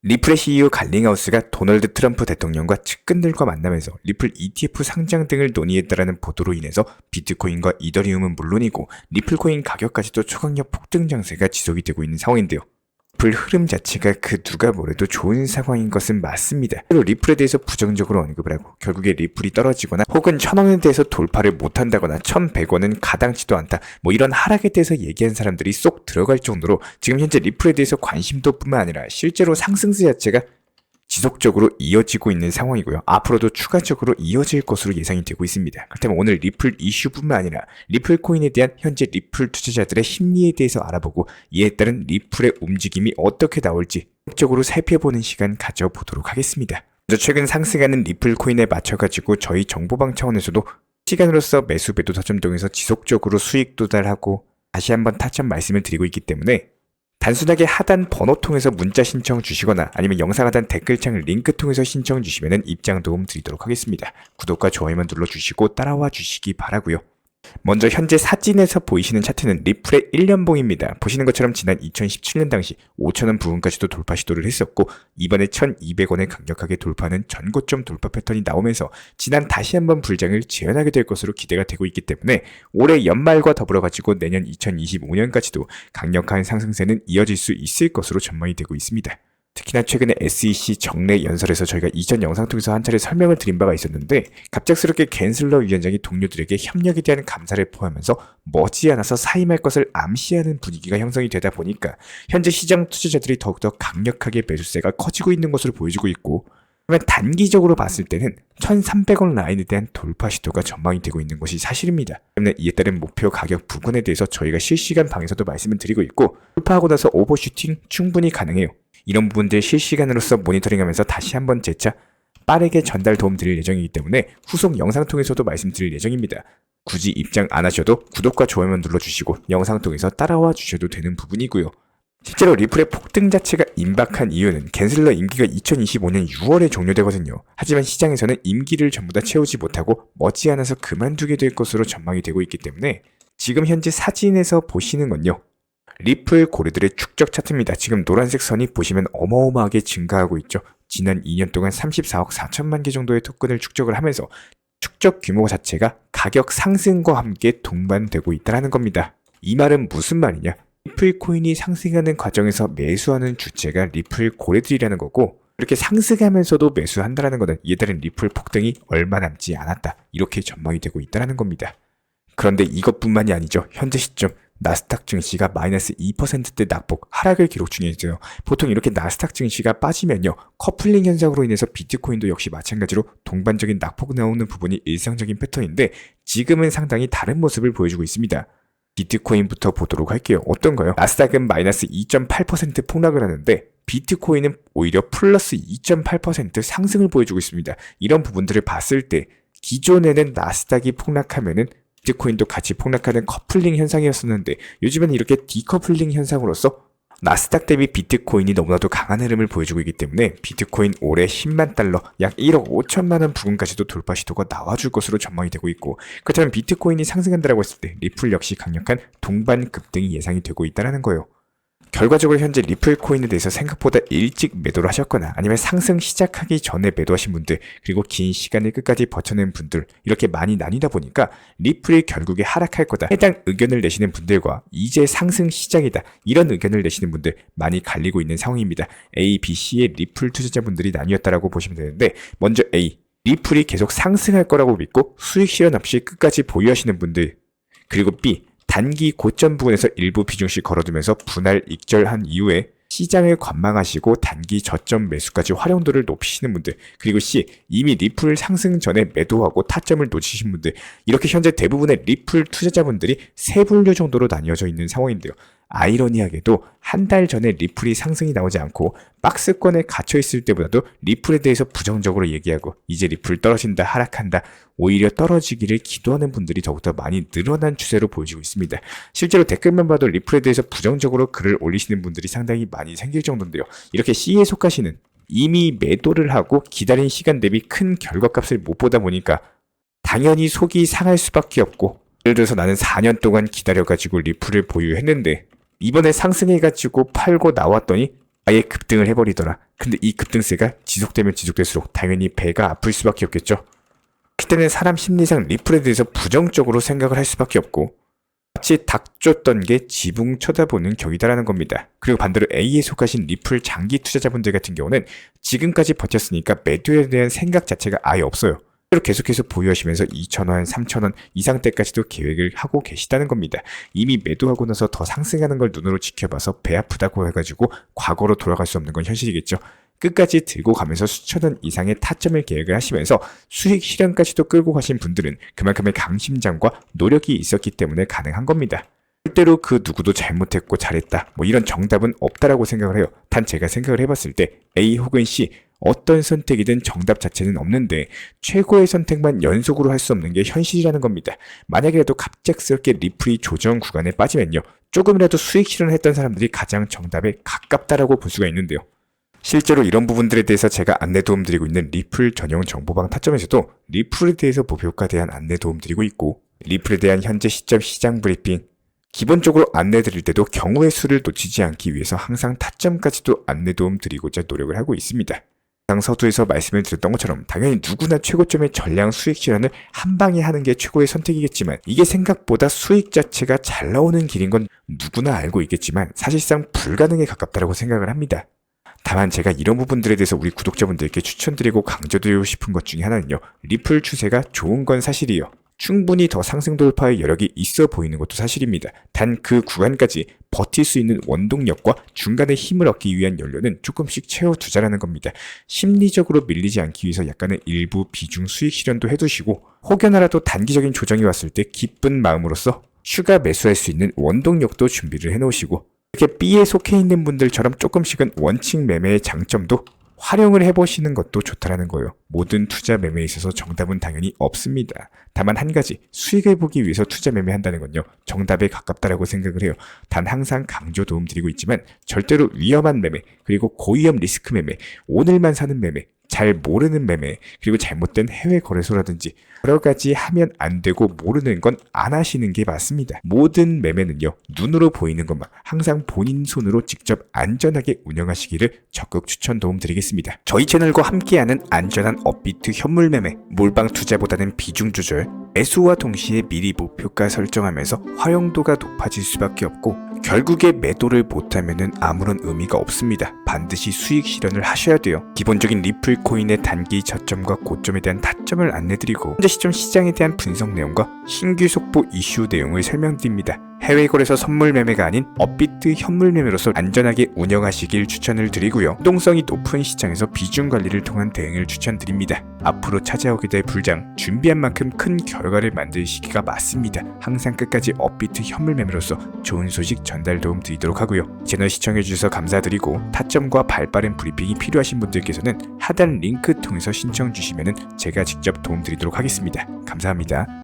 리플의 CEO 갈링하우스가 도널드 트럼프 대통령과 측근들과 만나면서 리플 ETF 상장 등을 논의했다라는 보도로 인해서 비트코인과 이더리움은 물론이고 리플코인 가격까지도 초강력 폭등 장세가 지속이 되고 있는 상황인데요. 리플 흐름 자체가 그 누가 뭐래도 좋은 상황인 것은 맞습니다. 실제로 리플에 대해서 부정적으로 언급을 하고 결국에 리플이 떨어지거나 혹은 1000원에 대해서 돌파를 못한다거나 1100원은 가당치도 않다 이런 하락에 대해서 얘기한 사람들이 쏙 들어갈 정도로 지금 현재 리플에 대해서 관심도 뿐만 아니라 실제로 상승세 자체가 지속적으로 이어지고 있는 상황이고요. 앞으로도 추가적으로 이어질 것으로 예상이 되고 있습니다. 그렇다면 오늘 리플 이슈뿐만 아니라 리플 코인에 대한 현재 리플 투자자들의 심리에 대해서 알아보고 이에 따른 리플의 움직임이 어떻게 나올지 적극적으로 살펴보는 시간 가져보도록 하겠습니다. 먼저 최근 상승하는 리플 코인에 맞춰가지고 저희 정보방 차원에서도 시간으로서 매수 매도 저점동에서 지속적으로 수익 도달하고 다시 한번 타점 말씀을 드리고 있기 때문에 단순하게 하단 번호 통해서 문자 신청 주시거나 아니면 영상 하단 댓글창 링크 통해서 신청 주시면 입장 도움 드리도록 하겠습니다. 구독과 좋아요만 눌러주시고 따라와 주시기 바라고요. 먼저 현재 사진에서 보이시는 차트는 리플의 1년봉입니다. 보시는 것처럼 지난 2017년 당시 5,000원 부근까지도 돌파 시도를 했었고 이번에 1,200원에 강력하게 돌파하는 전고점 돌파 패턴이 나오면서 지난 다시 한번 불장을 재현하게 될 것으로 기대가 되고 있기 때문에 올해 연말과 더불어 가지고 내년 2025년까지도 강력한 상승세는 이어질 수 있을 것으로 전망이 되고 있습니다. 특히나 최근에 SEC 정례 연설에서 저희가 이전 영상 통해서 한 차례 설명을 드린 바가 있었는데 갑작스럽게 갠슬러 위원장이 동료들에게 협력에 대한 감사를 포함하면서 머지않아서 사임할 것을 암시하는 분위기가 형성이 되다 보니까 현재 시장 투자자들이 더욱더 강력하게 매수세가 커지고 있는 것으로 보여지고 있고 그러면 단기적으로 봤을 때는 1,300원 라인에 대한 돌파 시도가 전망이 되고 있는 것이 사실입니다. 때문에 이에 따른 목표 가격 부근에 대해서 저희가 실시간 방에서도 말씀을 드리고 있고 돌파하고 나서 오버슈팅 충분히 가능해요. 이런 부분들 실시간으로서 모니터링하면서 다시 한번 재차 빠르게 전달 도움 드릴 예정이기 때문에 후속 영상 통해서도 말씀드릴 예정입니다. 굳이 입장 안 하셔도 구독과 좋아요만 눌러주시고 영상 통해서 따라와 주셔도 되는 부분이고요. 실제로 리플의 폭등 자체가 임박한 이유는 갠슬러 임기가 2025년 6월에 종료되거든요. 하지만 시장에서는 임기를 전부 다 채우지 못하고 머지않아서 그만두게 될 것으로 전망이 되고 있기 때문에 지금 현재 사진에서 보시는 건요. 리플 고래들의 축적 차트입니다. 지금 노란색 선이 보시면 어마어마하게 증가하고 있죠. 지난 2년 동안 34억 4천만 개 정도의 토큰을 축적을 하면서 축적 규모 자체가 가격 상승과 함께 동반되고 있다는 겁니다. 이 말은 무슨 말이냐? 리플 코인이 상승하는 과정에서 매수하는 주체가 리플 고래들이라는 거고 이렇게 상승하면서도 매수한다는 것은 이에 따른 리플 폭등이 얼마 남지 않았다. 이렇게 전망이 되고 있다는 겁니다. 그런데 이것뿐만이 아니죠. 현재 시점 나스닥 증시가 마이너스 2%대 낙폭 하락을 기록 중에 있어요. 보통 이렇게 나스닥 증시가 빠지면요. 커플링 현상으로 인해서 비트코인도 역시 마찬가지로 동반적인 낙폭 나오는 부분이 일상적인 패턴인데 지금은 상당히 다른 모습을 보여주고 있습니다. 비트코인부터 보도록 할게요. 어떤가요? 나스닥은 마이너스 2.8% 폭락을 하는데 비트코인은 오히려 플러스 2.8% 상승을 보여주고 있습니다. 이런 부분들을 봤을 때 기존에는 나스닥이 폭락하면은 비트코인도 같이 폭락하는 커플링 현상이었었는데 요즘은 이렇게 디커플링 현상으로서 나스닥 대비 비트코인이 너무나도 강한 흐름을 보여주고 있기 때문에 비트코인 올해 10만 달러 약 1억 5천만 원 부근까지도 돌파 시도가 나와줄 것으로 전망이 되고 있고 그렇다면 비트코인이 상승한다고 했을 때 리플 역시 강력한 동반 급등이 예상이 되고 있다는 거예요. 결과적으로 현재 리플 코인에 대해서 생각보다 일찍 매도를 하셨거나 아니면 상승 시작하기 전에 매도하신 분들 그리고 긴 시간을 끝까지 버텨낸 분들 이렇게 많이 나뉘다 보니까 리플이 결국에 하락할 거다 해당 의견을 내시는 분들과 이제 상승 시작이다 이런 의견을 내시는 분들 많이 갈리고 있는 상황입니다. A, B, C의 리플 투자자분들이 나뉘었다라고 보시면 되는데 먼저 A, 리플이 계속 상승할 거라고 믿고 수익 실현 없이 끝까지 보유하시는 분들 그리고 B, 단기 고점 부분에서 일부 비중씩 걸어두면서 분할 익절한 이후에 시장을 관망하시고 단기 저점 매수까지 활용도를 높이시는 분들 그리고 C, 이미 리플 상승 전에 매도하고 타점을 놓치신 분들 이렇게 현재 대부분의 리플 투자자분들이 세 분류 정도로 나뉘어져 있는 상황인데요. 아이러니하게도 한 달 전에 리플이 상승이 나오지 않고 박스권에 갇혀있을 때보다도 리플에 대해서 부정적으로 얘기하고 이제 리플 떨어진다 하락한다 오히려 떨어지기를 기도하는 분들이 더욱더 많이 늘어난 추세로 보여지고 있습니다. 실제로 댓글만 봐도 리플에 대해서 부정적으로 글을 올리시는 분들이 상당히 많이 생길 정도인데요. 이렇게 C에 속하시는 이미 매도를 하고 기다린 시간 대비 큰 결과값을 못 보다 보니까 당연히 속이 상할 수밖에 없고 예를 들어서 나는 4년 동안 기다려가지고 리플을 보유했는데 이번에 상승해가지고 팔고 나왔더니 아예 급등을 해버리더라. 근데 이 급등세가 지속되면 지속될수록 당연히 배가 아플 수밖에 없겠죠. 그때는 사람 심리상 리플에 대해서 부정적으로 생각을 할 수밖에 없고 마치 닥쳤던 게 지붕 쳐다보는 격이다라는 겁니다. 그리고 반대로 A에 속하신 리플 장기 투자자분들 같은 경우는 지금까지 버텼으니까 매도에 대한 생각 자체가 아예 없어요. 계속해서 보유하시면서 2,000원, 3,000원 이상대까지도 계획을 하고 계시다는 겁니다. 이미 매도하고 나서 더 상승하는 걸 눈으로 지켜봐서 배 아프다고 해가지고 과거로 돌아갈 수 없는 건 현실이겠죠. 끝까지 들고 가면서 수천원 이상의 타점을 계획을 하시면서 수익 실현까지도 끌고 가신 분들은 그만큼의 강심장과 노력이 있었기 때문에 가능한 겁니다. 절대로 그 누구도 잘못했고 잘했다 이런 정답은 없다라고 생각을 해요. 단 제가 생각을 해봤을 때 A 혹은 C 어떤 선택이든 정답 자체는 없는데 최고의 선택만 연속으로 할 수 없는 게 현실이라는 겁니다. 만약이라도 갑작스럽게 리플이 조정 구간에 빠지면요, 조금이라도 수익 실현을 했던 사람들이 가장 정답에 가깝다라고 볼 수가 있는데요. 실제로 이런 부분들에 대해서 제가 안내 도움 드리고 있는 리플 전용 정보방 타점에서도 리플에 대해서 목표가 대한 안내 도움 드리고 있고, 리플에 대한 현재 시점 시장 브리핑, 기본적으로 안내 드릴 때도 경우의 수를 놓치지 않기 위해서 항상 타점까지도 안내 도움 드리고자 노력을 하고 있습니다. 서두에서 말씀을 드렸던 것처럼 당연히 누구나 최고점의 전량 수익 실현을 한 방에 하는 게 최고의 선택이겠지만, 이게 생각보다 수익 자체가 잘 나오는 길인 건 누구나 알고 있겠지만 사실상 불가능에 가깝다고 생각을 합니다. 다만 제가 이런 부분들에 대해서 우리 구독자분들께 추천드리고 강조드리고 싶은 것 중에 하나는요, 리플 추세가 좋은 건 사실이에요. 충분히 더 상승 돌파의 여력이 있어 보이는 것도 사실입니다. 단 그 구간까지 버틸 수 있는 원동력과 중간에 힘을 얻기 위한 연료는 조금씩 채워두자라는 겁니다. 심리적으로 밀리지 않기 위해서 약간의 일부 비중 수익 실현도 해두시고, 혹여나라도 단기적인 조정이 왔을 때 기쁜 마음으로써 추가 매수할 수 있는 원동력도 준비를 해놓으시고, 이렇게 B에 속해 있는 분들처럼 조금씩은 원칙 매매의 장점도 활용을 해보시는 것도 좋다라는 거예요. 모든 투자 매매에 있어서 정답은 당연히 없습니다. 다만 한 가지, 수익을 보기 위해서 투자 매매한다는 건요, 정답에 가깝다라고 생각을 해요. 단 항상 강조 도움 드리고 있지만 절대로 위험한 매매, 그리고 고위험 리스크 매매, 오늘만 사는 매매, 잘 모르는 매매, 그리고 잘못된 해외 거래소라든지 여러 가지 하면 안 되고 모르는 건 안 하시는 게 맞습니다. 모든 매매는요, 눈으로 보이는 것만 항상 본인 손으로 직접 안전하게 운영하시기를 적극 추천 도움 드리겠습니다. 저희 채널과 함께하는 안전한 업비트 현물 매매, 몰빵 투자보다는 비중 조절, 매수와 동시에 미리 목표가 설정하면서 활용도가 높아질 수밖에 없고, 결국에 매도를 못하면 아무런 의미가 없습니다. 반드시 수익 실현을 하셔야 돼요. 기본적인 리플 코인의 단기 저점과 고점에 대한 타점을 안내드리고, 현재 시점 시장에 대한 분석 내용과 신규 속보 이슈 내용을 설명드립니다. 해외 거래소 선물 매매가 아닌 업비트 현물 매매로서 안전하게 운영하시길 추천을 드리고요. 유동성이 높은 시장에서 비중 관리를 통한 대응을 추천드립니다. 앞으로 찾아오게 될 불장, 준비한 만큼 큰 결과를 만들 시기가 맞습니다. 항상 끝까지 업비트 현물 매매로서 좋은 소식 전달 도움 드리도록 하고요. 채널 시청해주셔서 감사드리고, 타점과 발빠른 브리핑이 필요하신 분들께서는 하단 링크 통해서 신청 주시면 제가 직접 도움 드리도록 하겠습니다. 감사합니다.